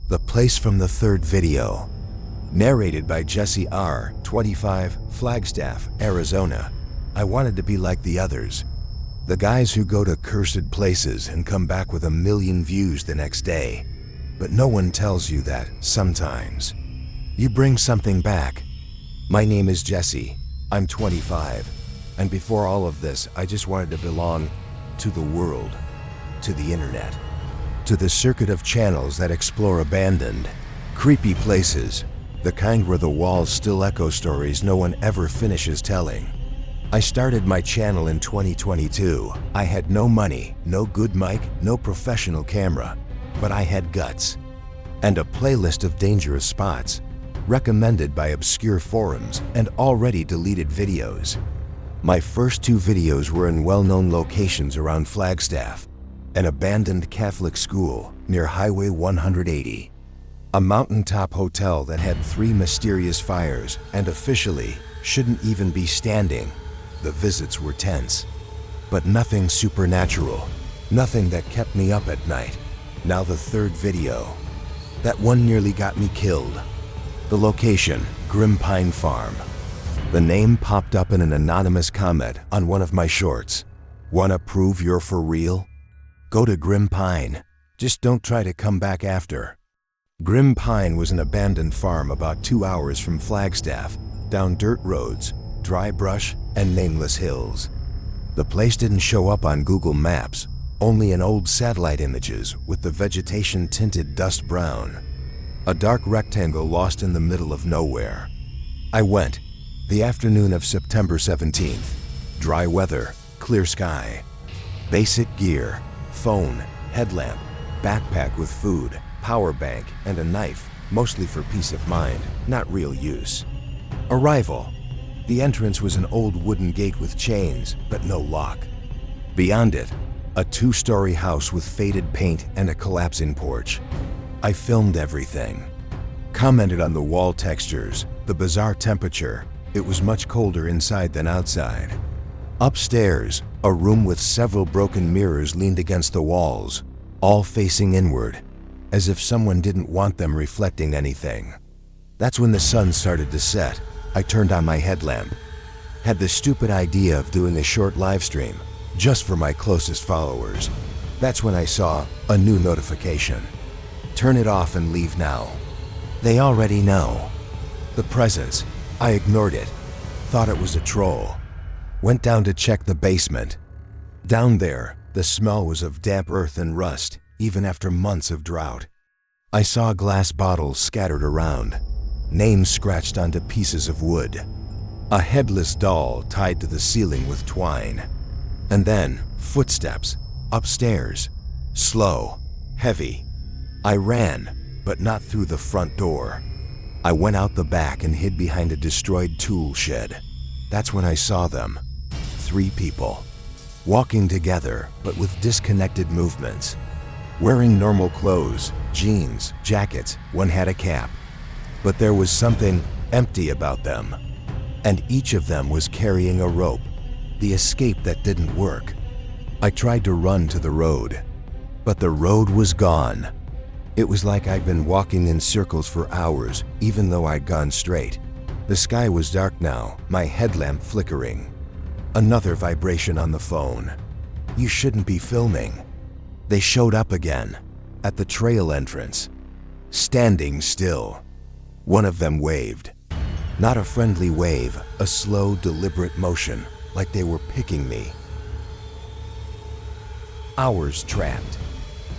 The place from the third video. Narrated by Jesse R., 25, Flagstaff, Arizona. I wanted to be like the others. The guys who go to cursed places and come back with 1 million views the next day. But no one tells you that sometimes you bring something back. My name is Jesse. I'm 25. And before all of this, I just wanted to belong to the world, to the internet, to the circuit of channels that explore abandoned, creepy places, the kind where the walls still echo stories no one ever finishes telling. I started my channel in 2022. I had no money, no good mic, no professional camera, but I had guts and a playlist of dangerous spots, recommended by obscure forums and already deleted videos. My first 2 videos were in well-known locations around Flagstaff, an abandoned Catholic school near Highway 180, a mountaintop hotel that had 3 mysterious fires and officially shouldn't even be standing. The visits were tense, but nothing supernatural, nothing that kept me up at night. Now the third video. That one nearly got me killed. The location, Grim Pine Farm. The name popped up in an anonymous comment on one of my shorts. Wanna prove you're for real? Go to Grim Pine. Just don't try to come back after. Grim Pine was an abandoned farm about 2 hours from Flagstaff, down dirt roads, dry brush, and nameless hills. The place didn't show up on Google Maps, only in old satellite images with the vegetation tinted dust brown. A dark rectangle lost in the middle of nowhere. I went, the afternoon of September 17th. Dry weather, clear sky. Basic gear, phone, headlamp, backpack with food, power bank, and a knife, mostly for peace of mind, not real use. Arrival. The entrance was an old wooden gate with chains, but no lock. Beyond it, a 2-story house with faded paint and a collapsing porch. I filmed everything. Commented on the wall textures, the bizarre temperature. It was much colder inside than outside. Upstairs, a room with several broken mirrors leaned against the walls, all facing inward, as if someone didn't want them reflecting anything. That's when the sun started to set. I turned on my headlamp. Had the stupid idea of doing a short live stream, just for my closest followers. That's when I saw a new notification. Turn it off and leave now. They already know. The presence. I ignored it. Thought it was a troll. Went down to check the basement. Down there, the smell was of damp earth and rust, even after months of drought. I saw glass bottles scattered around, names scratched onto pieces of wood, a headless doll tied to the ceiling with twine. And then, footsteps, upstairs, slow, heavy. I ran, but not through the front door. I went out the back and hid behind a destroyed tool shed. That's when I saw them. 3 people, walking together, but with disconnected movements. Wearing normal clothes, jeans, jackets, one had a cap. But there was something empty about them. And each of them was carrying a rope, the escape that didn't work. I tried to run to the road, but the road was gone. It was like I'd been walking in circles for hours, even though I'd gone straight. The sky was dark now, my headlamp flickering. Another vibration on the phone. You shouldn't be filming. They showed up again, at the trail entrance, standing still. One of them waved. Not a friendly wave, a slow, deliberate motion, like they were picking me. Hours trapped.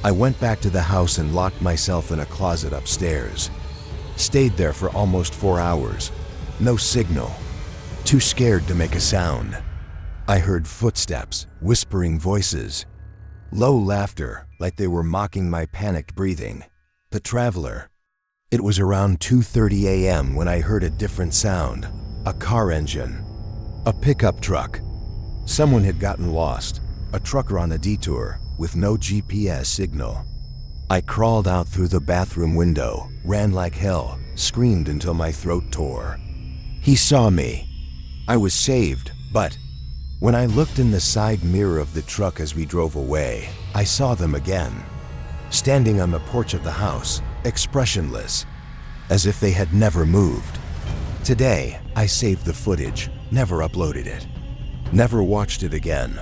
I went back to the house and locked myself in a closet upstairs. Stayed there for almost 4 hours. No signal. Too scared to make a sound. I heard footsteps, whispering voices. Low laughter, like they were mocking my panicked breathing. The traveler. It was around 2:30 a.m. when I heard a different sound. A car engine. A pickup truck. Someone had gotten lost. A trucker on a detour, with no GPS signal. I crawled out through the bathroom window, ran like hell, screamed until my throat tore. He saw me. I was saved, but when I looked in the side mirror of the truck as we drove away, I saw them again. Standing on the porch of the house, expressionless, as if they had never moved. Today, I saved the footage, never uploaded it, never watched it again.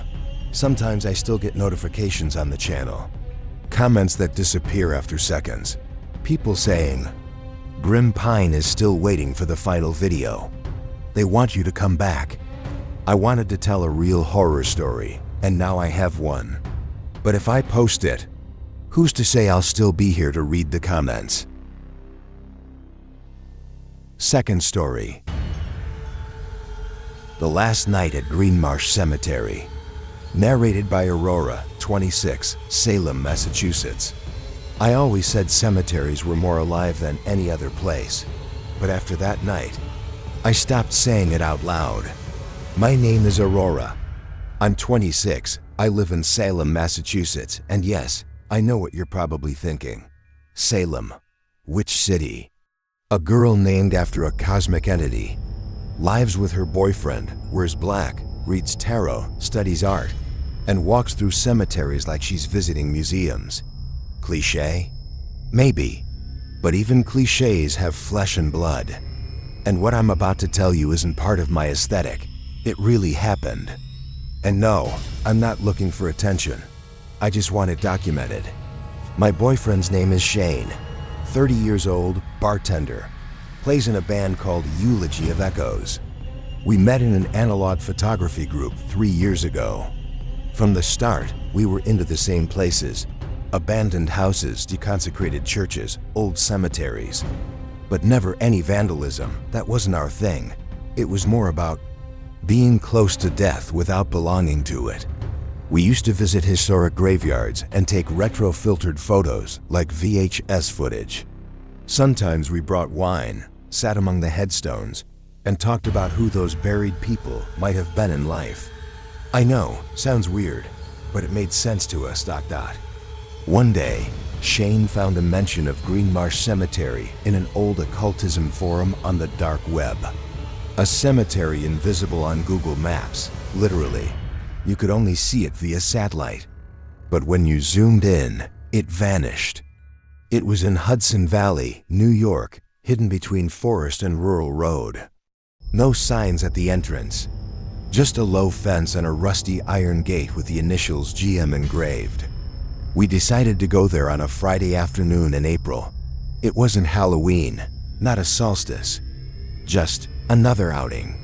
Sometimes I still get notifications on the channel, comments that disappear after seconds, people saying, "Grim Pine is still waiting for the final video. They want you to come back." I wanted to tell a real horror story, and now I have one. But if I post it, who's to say I'll still be here to read the comments? Second story. The Last Night at Green Marsh Cemetery. Narrated by Aurora, 26, Salem, Massachusetts. I always said cemeteries were more alive than any other place, but after that night, I stopped saying it out loud. My name is Aurora. I'm 26, I live in Salem, Massachusetts, and yes, I know what you're probably thinking. Salem. Which city? A girl named after a cosmic entity. Lives with her boyfriend, wears black, reads tarot, studies art, and walks through cemeteries like she's visiting museums. Cliché? Maybe. But even clichés have flesh and blood. And what I'm about to tell you isn't part of my aesthetic. It really happened. And no, I'm not looking for attention. I just want it documented. My boyfriend's name is Shane, 30 years old, bartender, plays in a band called Eulogy of Echoes. We met in an analog photography group 3 years ago. From the start, we were into the same places: abandoned houses, deconsecrated churches, old cemeteries. But never any vandalism. That wasn't our thing. It was more about being close to death without belonging to it. We used to visit historic graveyards and take retro-filtered photos like VHS footage. Sometimes we brought wine, sat among the headstones, and talked about who those buried people might have been in life. I know, sounds weird, but it made sense to us, ... One day, Shane found a mention of Green Marsh Cemetery in an old occultism forum on the dark web. A cemetery invisible on Google Maps, literally. You could only see it via satellite. But when you zoomed in, it vanished. It was in Hudson Valley, New York, hidden between Forest and Rural Road. No signs at the entrance. Just a low fence and a rusty iron gate with the initials GM engraved. We decided to go there on a Friday afternoon in April. It wasn't Halloween, not a solstice, just another outing.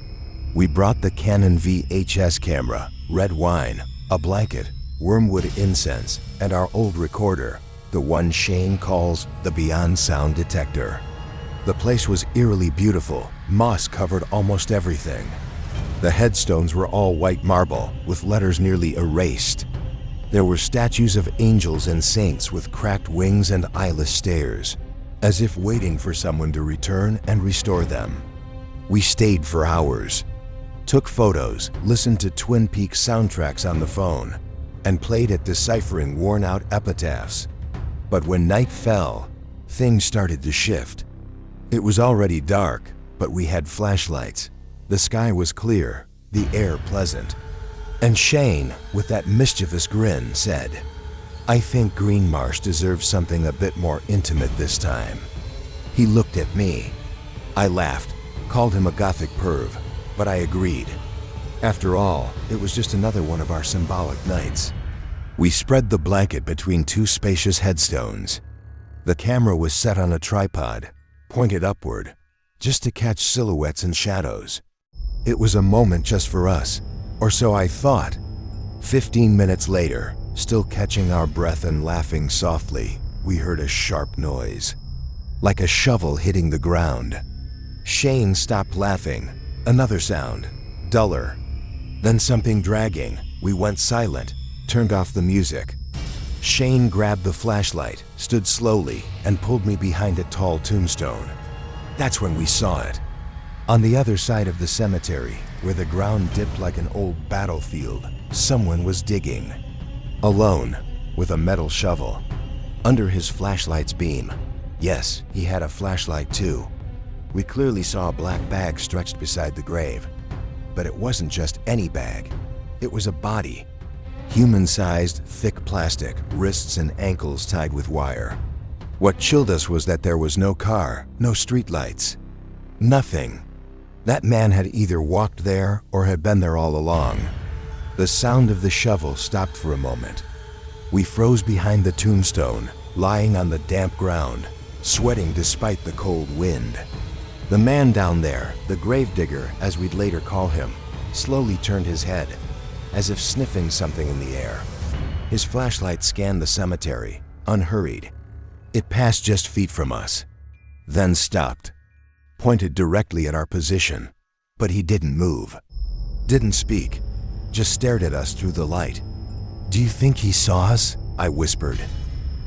We brought the Canon VHS camera, red wine, a blanket, wormwood incense, and our old recorder, the one Shane calls the Beyond Sound Detector. The place was eerily beautiful. Moss covered almost everything. The headstones were all white marble, with letters nearly erased. There were statues of angels and saints with cracked wings and eyeless stares, as if waiting for someone to return and restore them. We stayed for hours, took photos, listened to Twin Peaks soundtracks on the phone, and played at deciphering worn-out epitaphs. But when night fell, things started to shift. It was already dark, but we had flashlights. The sky was clear, the air pleasant. And Shane, with that mischievous grin, said, "I think Green Marsh deserves something a bit more intimate this time." He looked at me. I laughed, called him a gothic perv, but I agreed. After all, it was just another one of our symbolic nights. We spread the blanket between two spacious headstones. The camera was set on a tripod, pointed upward, just to catch silhouettes and shadows. It was a moment just for us, or so I thought. 15 minutes later, still catching our breath and laughing softly, we heard a sharp noise, like a shovel hitting the ground. Shane stopped laughing. Another sound, duller. Then something dragging. We went silent, turned off the music. Shane grabbed the flashlight, stood slowly, and pulled me behind a tall tombstone. That's when we saw it. On the other side of the cemetery, where the ground dipped like an old battlefield, someone was digging. Alone, with a metal shovel. Under his flashlight's beam. Yes, he had a flashlight too. We clearly saw a black bag stretched beside the grave. But it wasn't just any bag. It was a body. Human-sized, thick plastic, wrists and ankles tied with wire. What chilled us was that there was no car, no streetlights, nothing. That man had either walked there or had been there all along. The sound of the shovel stopped for a moment. We froze behind the tombstone, lying on the damp ground, sweating despite the cold wind. The man down there, the gravedigger as we'd later call him, slowly turned his head, as if sniffing something in the air. His flashlight scanned the cemetery, unhurried. It passed just feet from us, then stopped, pointed directly at our position, but he didn't move, didn't speak, just stared at us through the light. "Do you think he saw us?" I whispered.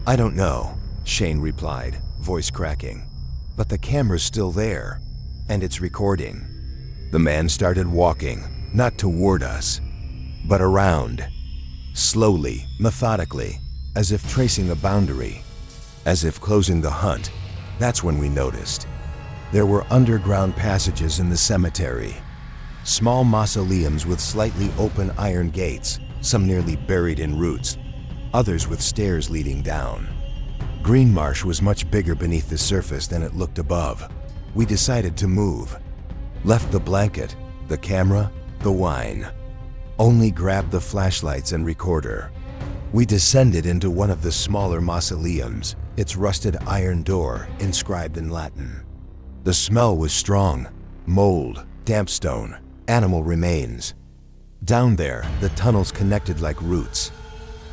"I don't know," Shane replied, voice cracking. "But the camera's still there, and it's recording." The man started walking, not toward us, but around, slowly, methodically, as if tracing a boundary, as if closing the hunt. That's when we noticed. There were underground passages in the cemetery, small mausoleums with slightly open iron gates, some nearly buried in roots, others with stairs leading down. Green marsh was much bigger beneath the surface than it looked above. We decided to move. Left the blanket, the camera, the wine. Only grabbed the flashlights and recorder. We descended into one of the smaller mausoleums, its rusted iron door inscribed in Latin. The smell was strong: mold, damp stone, animal remains. Down there, the tunnels connected like roots.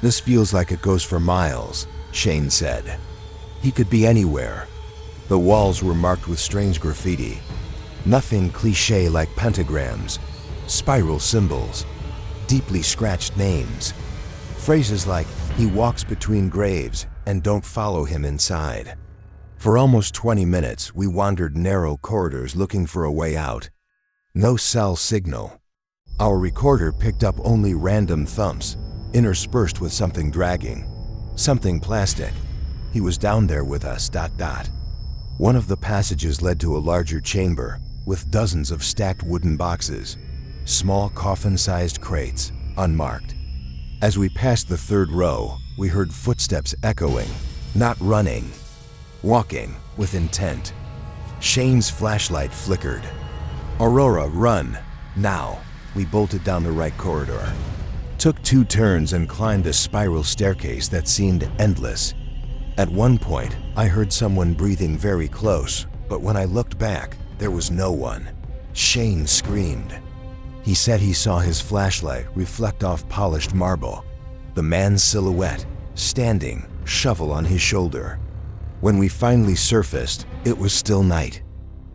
"This feels like it goes for miles," Shane said. He could be anywhere. The walls were marked with strange graffiti. Nothing cliché like pentagrams, spiral symbols, deeply scratched names. Phrases like, "He walks between graves and don't follow him inside." For almost 20 minutes, we wandered narrow corridors looking for a way out. No cell signal. Our recorder picked up only random thumps, interspersed with something dragging, something plastic. He was down there with us, ... One of the passages led to a larger chamber with dozens of stacked wooden boxes, small coffin-sized crates, unmarked. As we passed the third row, we heard footsteps echoing, not running, walking with intent. Shane's flashlight flickered. "Aurora, run, now." We bolted down the right corridor, took 2 turns and climbed a spiral staircase that seemed endless. At one point, I heard someone breathing very close, but when I looked back, there was no one. Shane screamed. He said he saw his flashlight reflect off polished marble, the man's silhouette, standing, shovel on his shoulder. When we finally surfaced, it was still night,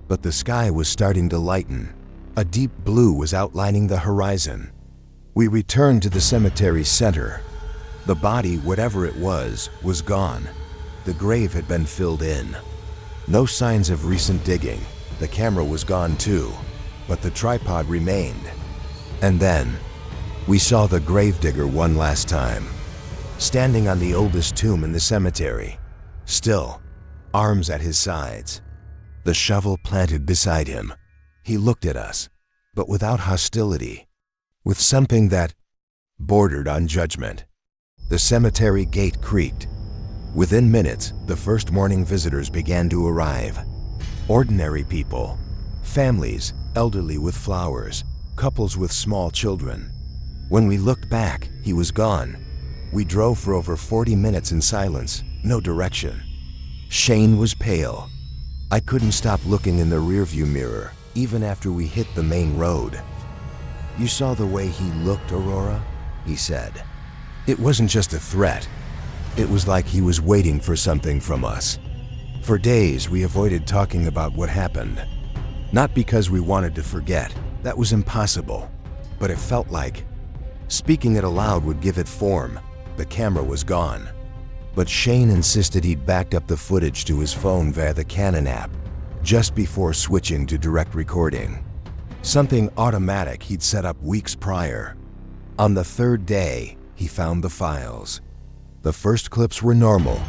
but the sky was starting to lighten. A deep blue was outlining the horizon. We returned to the cemetery's center. The body, whatever it was gone. The grave had been filled in. No signs of recent digging. The camera was gone too, but the tripod remained. And then, we saw the gravedigger one last time, standing on the oldest tomb in the cemetery, still, arms at his sides, the shovel planted beside him. He looked at us, but without hostility, with something that bordered on judgment. The cemetery gate creaked. Within minutes, the first morning visitors began to arrive. Ordinary people, families, elderly with flowers, couples with small children. When we looked back, he was gone. We drove for over 40 minutes in silence, no direction. Shane was pale. I couldn't stop looking in the rearview mirror, even after we hit the main road. "You saw the way he looked, Aurora?" he said. It wasn't just a threat. It was like he was waiting for something from us. For days, we avoided talking about what happened. Not because we wanted to forget, that was impossible, but it felt like speaking it aloud would give it form. The camera was gone. But Shane insisted he'd backed up the footage to his phone via the Canon app, just before switching to direct recording. Something automatic he'd set up weeks prior. On the third day, he found the files. The first clips were normal,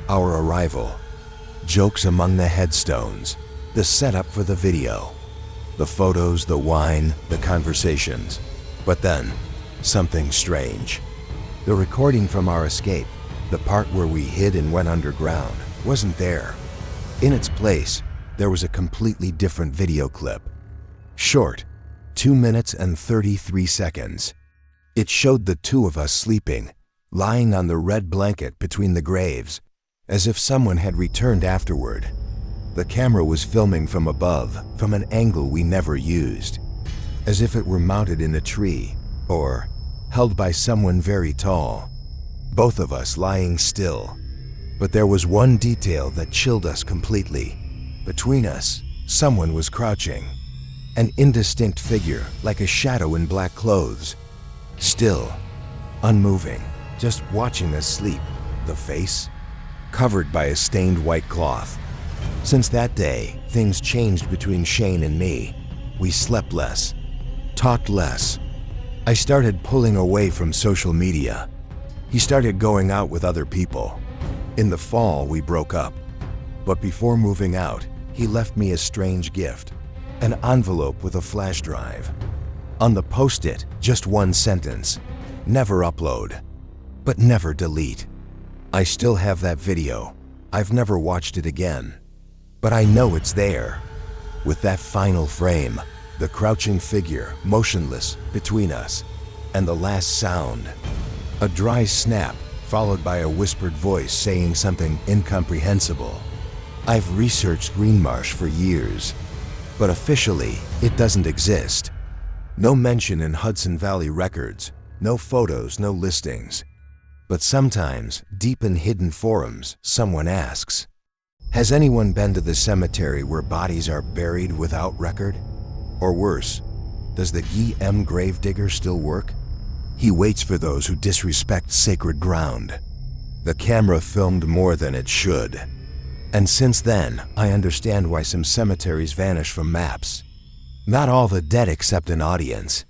our arrival, jokes among the headstones, the setup for the video, the photos, the wine, the conversations. But then, something strange. The recording from our escape, the part where we hid and went underground, wasn't there. In its place, there was a completely different video clip. Short, 2 minutes and 33 seconds. It showed the two of us sleeping, lying on the red blanket between the graves, as if someone had returned afterward. The camera was filming from above, from an angle we never used, as if it were mounted in a tree, or held by someone very tall. Both of us lying still. But there was one detail that chilled us completely. Between us, someone was crouching. An indistinct figure, like a shadow in black clothes. Still, unmoving, just watching us sleep. The face, covered by a stained white cloth. Since that day, things changed between Shane and me. We slept less, talked less. I started pulling away from social media. He started going out with other people. In the fall, we broke up. But before moving out, he left me a strange gift. An envelope with a flash drive. On the post-it, just one sentence. Never upload, but never delete. I still have that video. I've never watched it again. But I know it's there. With that final frame, the crouching figure motionless between us, and the last sound. A dry snap, followed by a whispered voice saying something incomprehensible. I've researched Green Marsh for years, but officially, it doesn't exist. No mention in Hudson Valley records, no photos, no listings. But sometimes, deep in hidden forums, someone asks, has anyone been to the cemetery where bodies are buried without record? Or worse, does the Guy M. gravedigger still work? He waits for those who disrespect sacred ground. The camera filmed more than it should. And since then, I understand why some cemeteries vanish from maps. Not all the dead accept an audience.